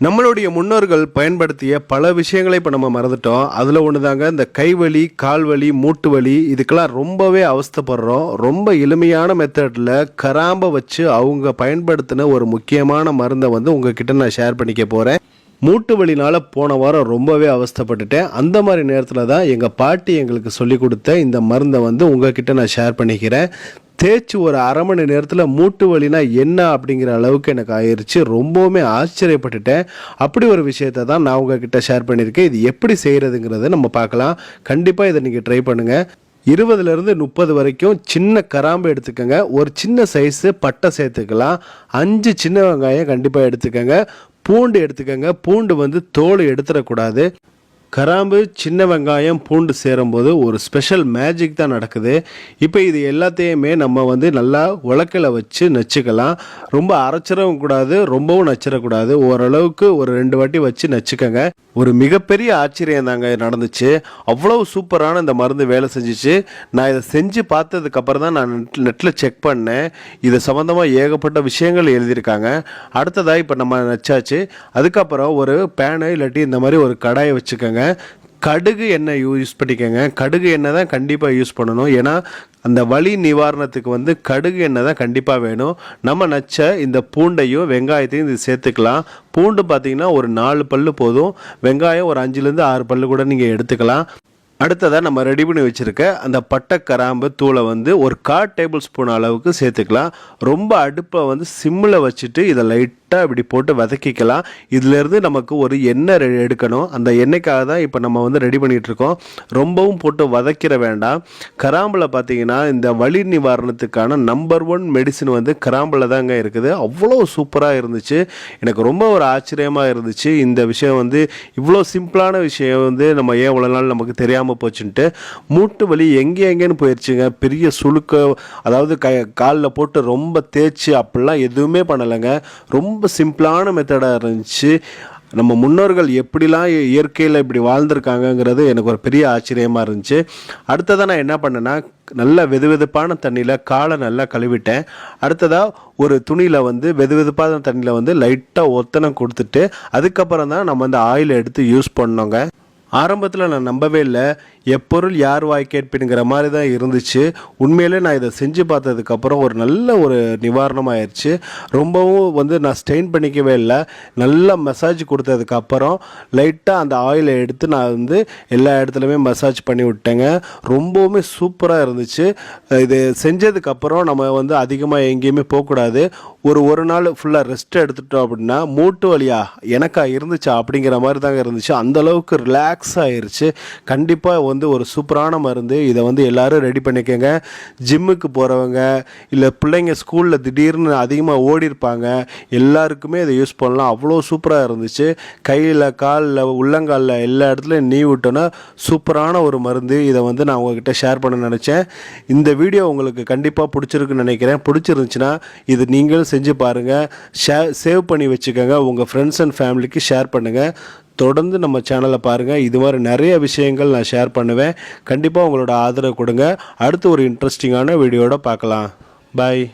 நம்மளுடைய முன்னோர்கள் பயன்படுத்திய பல விஷயங்களை இப்போ நம்ம மறந்துட்டோம். அதில் ஒன்று தாங்க இந்த கைவலி, கால்வலி, மூட்டு வலி இதுக்கெல்லாம் ரொம்பவே அவஸ்தைப்படுறோம். ரொம்ப எளிமையான மெத்தடில் கராம்பை வச்சு அவங்க பயன்படுத்தின ஒரு முக்கியமான மருந்தை உங்ககிட்ட நான் ஷேர் பண்ணிக்க போகிறேன். மூட்டு வலினால் போன வாரம் ரொம்பவே அவஸ்தைப்பட்டுட்டேன். அந்த மாதிரி நேரத்தில் தான் எங்கள் பாட்டி எங்களுக்கு சொல்லி கொடுத்த இந்த மருந்தை உங்ககிட்ட நான் ஷேர் பண்ணிக்கிறேன். தேய்ச்சி ஒரு அரை மணி நேரத்தில் மூட்டு வலினா என்ன அப்படிங்கிற அளவுக்கு எனக்கு ஆயிடுச்சு. ரொம்பவுமே ஆச்சரியப்பட்டுட்டேன். அப்படி ஒரு விஷயத்தை தான் நான் உங்ககிட்ட ஷேர் பண்ணியிருக்கேன். இது எப்படி செய்கிறதுங்கிறத நம்ம பார்க்கலாம். கண்டிப்பாக இதை நீங்கள் ட்ரை பண்ணுங்கள். 20லேருந்து 30 வரைக்கும் சின்ன கராம்பு எடுத்துக்கோங்க. ஒரு சின்ன சைஸு பட்டை சேர்த்துக்கலாம். 5 சின்ன வெங்காயம் கண்டிப்பாக எடுத்துக்கோங்க. பூண்டு எடுத்துக்கோங்க. பூண்டு தோல் எடுத்துடக்கூடாது. கராம்பு, சின்ன வெங்காயம், பூண்டு சேரும்போது ஒரு ஸ்பெஷல் மேஜிக் தான் நடக்குது. இப்போ இது எல்லாத்தையுமே நம்ம நல்லா உலக்கையில் வச்சு நச்சுக்கலாம். ரொம்ப அரைச்சிடவும் கூடாது, ரொம்பவும் நச்சிடக்கூடாது. ஓரளவுக்கு ஒரு 2 வாட்டி வச்சு நச்சுக்கோங்க. ஒரு மிகப்பெரிய ஆச்சரியம் தாங்க நடந்துச்சு. அவ்வளோ சூப்பரான இந்த மருந்து வேலை செஞ்சிச்சு. நான் இதை செஞ்சு பார்த்ததுக்கப்புறம் தான் நான் நெட்டில் செக் பண்ணேன். இது சம்மந்தமாக ஏகப்பட்ட விஷயங்கள் எழுதியிருக்காங்க. அடுத்ததாக இப்போ நம்ம நச்சாச்சு. அதுக்கப்புறம் ஒரு பேனு இல்லாட்டி இந்த மாதிரி ஒரு கடாயை வச்சுக்கோங்க. கடுகு எண்ணெய் யூஸ் பண்ணிக்கோங்க. கடுகு எண்ணெய் தான் கண்டிப்பாக யூஸ் பண்ணணும். ஏன்னா அந்த வலி நிவாரணத்துக்கு கடுகு எண்ணெய் தான் கண்டிப்பாக வேணும். நம்ம நச்ச இந்த பூண்டையும் வெங்காயத்தையும் இது சேர்த்துக்கலாம். பூண்டு பார்த்திங்கன்னா ஒரு 4 பல்லு போதும். வெங்காயம் ஒரு 5லேருந்து 6 பல்லு கூட நீங்கள் எடுத்துக்கலாம். அடுத்ததாக நம்ம ரெடி பண்ணி வச்சுருக்க அந்த பட்டை கராம்பு தூளை ஒரு 1/4 டேபிள் ஸ்பூன் அளவுக்கு சேர்த்துக்கலாம். ரொம்ப அடுப்பை சிம்மில் வச்சுட்டு இதை லைட்டாக இப்படி போட்டு வதக்கிக்கலாம். இதிலேருந்து நமக்கு ஒரு எண்ணெய் எடுக்கணும். அந்த எண்ணெய்க்காக தான் இப்போ நம்ம ரெடி பண்ணிகிட்ருக்கோம். ரொம்பவும் போட்டு வதக்கிற வேண்டாம். கராம்பில் பார்த்திங்கன்னா இந்த வலி நிவாரணத்துக்கான நம்பர் 1 மெடிசின் கராம்பில் தாங்க இருக்குது. அவ்வளோ சூப்பராக இருந்துச்சு. எனக்கு ரொம்ப ஒரு ஆச்சரியமாக இருந்துச்சு. இந்த விஷயம் இவ்வளோ சிம்பிளான விஷயம் நம்ம ஏன் இவ்வளோ நாள் நமக்கு தெரியாமல் போச்சுன்ட்டு. மூட்டு வலி எங்கேன்னு போயிடுச்சுங்க. பெரிய சுளுக்க, அதாவது காலில் போட்டு ரொம்ப தேய்ச்சி அப்படிலாம் எதுவுமே பண்ணலைங்க. ரொம்ப சிம்பிளான மெத்தடாக இருந்துச்சு. நம்ம முன்னோர்கள் எப்படிலாம் இயற்கையில் இப்படி வாழ்ந்திருக்காங்கங்கிறது எனக்கு ஒரு பெரிய ஆச்சரியமாக இருந்துச்சு. அடுத்ததாக நான் என்ன பண்ணேன்னா, நல்லா வெதுவெதுப்பான தண்ணியில் காலை நல்லா கழுவிட்டேன். அடுத்ததாக ஒரு துணியில் வெதுவெதுப்பான தண்ணியில் லைட்டாக ஒத்தனம் கொடுத்துட்டு அதுக்கப்புறம் தான் நம்ம அந்த ஆயிலை எடுத்து யூஸ் பண்ணோங்க. ஆரம்பத்தில் நான் நம்பவே இல்லை. எப்பொருள் யார் வாய் கேட்பினுங்கிற மாதிரி தான் இருந்துச்சு. உண்மையிலே நான் இதை செஞ்சு பார்த்ததுக்கப்புறம் ஒரு நல்ல ஒரு நிவாரணம் ஆயிடுச்சு. ரொம்பவும் நான் ஸ்ட்ரெயின் பண்ணிக்கவே இல்லை. நல்லா மசாஜ் கொடுத்ததுக்கப்புறம் லைட்டாக அந்த ஆயிலை எடுத்து நான் எல்லா இடத்துலையுமே மசாஜ் பண்ணி விட்டேங்க. ரொம்பவுமே சூப்பராக இருந்துச்சு. இது செஞ்சதுக்கப்புறம் நம்ம அதிகமாக எங்கேயுமே போகக்கூடாது. ஒரு நாள் ஃபுல்லாக ரெஸ்ட் எடுத்துட்டோம் அப்படின்னா மூட்டு வலியா எனக்கா இருந்துச்சா அப்படிங்கிற மாதிரி தாங்க இருந்துச்சு. அந்தளவுக்கு ரிலாக்ஸ் ஆகிருச்சு. கண்டிப்பாக ஒரு சூப்பரான மருந்து. இதை எல்லோரும் ரெடி பண்ணிக்கோங்க. ஜிம்முக்கு போகிறவங்க, இல்லை பிள்ளைங்க ஸ்கூலில் திடீர்னு அதிகமாக ஓடி இருப்பாங்க, எல்லாருக்குமே இதை யூஸ் பண்ணலாம். அவ்வளோ சூப்பராக இருந்துச்சு. கையில், காலில், உள்ளங்காலில் எல்லா இடத்துலையும் நீ விட்டோன்னா சூப்பரான ஒரு மருந்து. இதை நான் உங்ககிட்ட ஷேர் பண்ண நினச்சேன். இந்த வீடியோ உங்களுக்கு கண்டிப்பாக பிடிச்சிருக்குன்னு நினைக்கிறேன். பிடிச்சிருந்துச்சுன்னா இது நீங்களும் செஞ்சு பாருங்கள். சேவ் பண்ணி வச்சுக்கோங்க. உங்கள் ஃப்ரெண்ட்ஸ் அண்ட் ஃபேமிலிக்கு ஷேர் பண்ணுங்கள். தொடர்ந்து நம்ம சேனலை பாருங்கள். இது மாதிரி நிறைய விஷயங்கள் நான் ஷேர் பண்ணுவேன். கண்டிப்பாக உங்களோட ஆதரவு கொடுங்க. அடுத்து ஒரு இன்ட்ரெஸ்டிங்கான வீடியோட பார்க்கலாம். பாய்.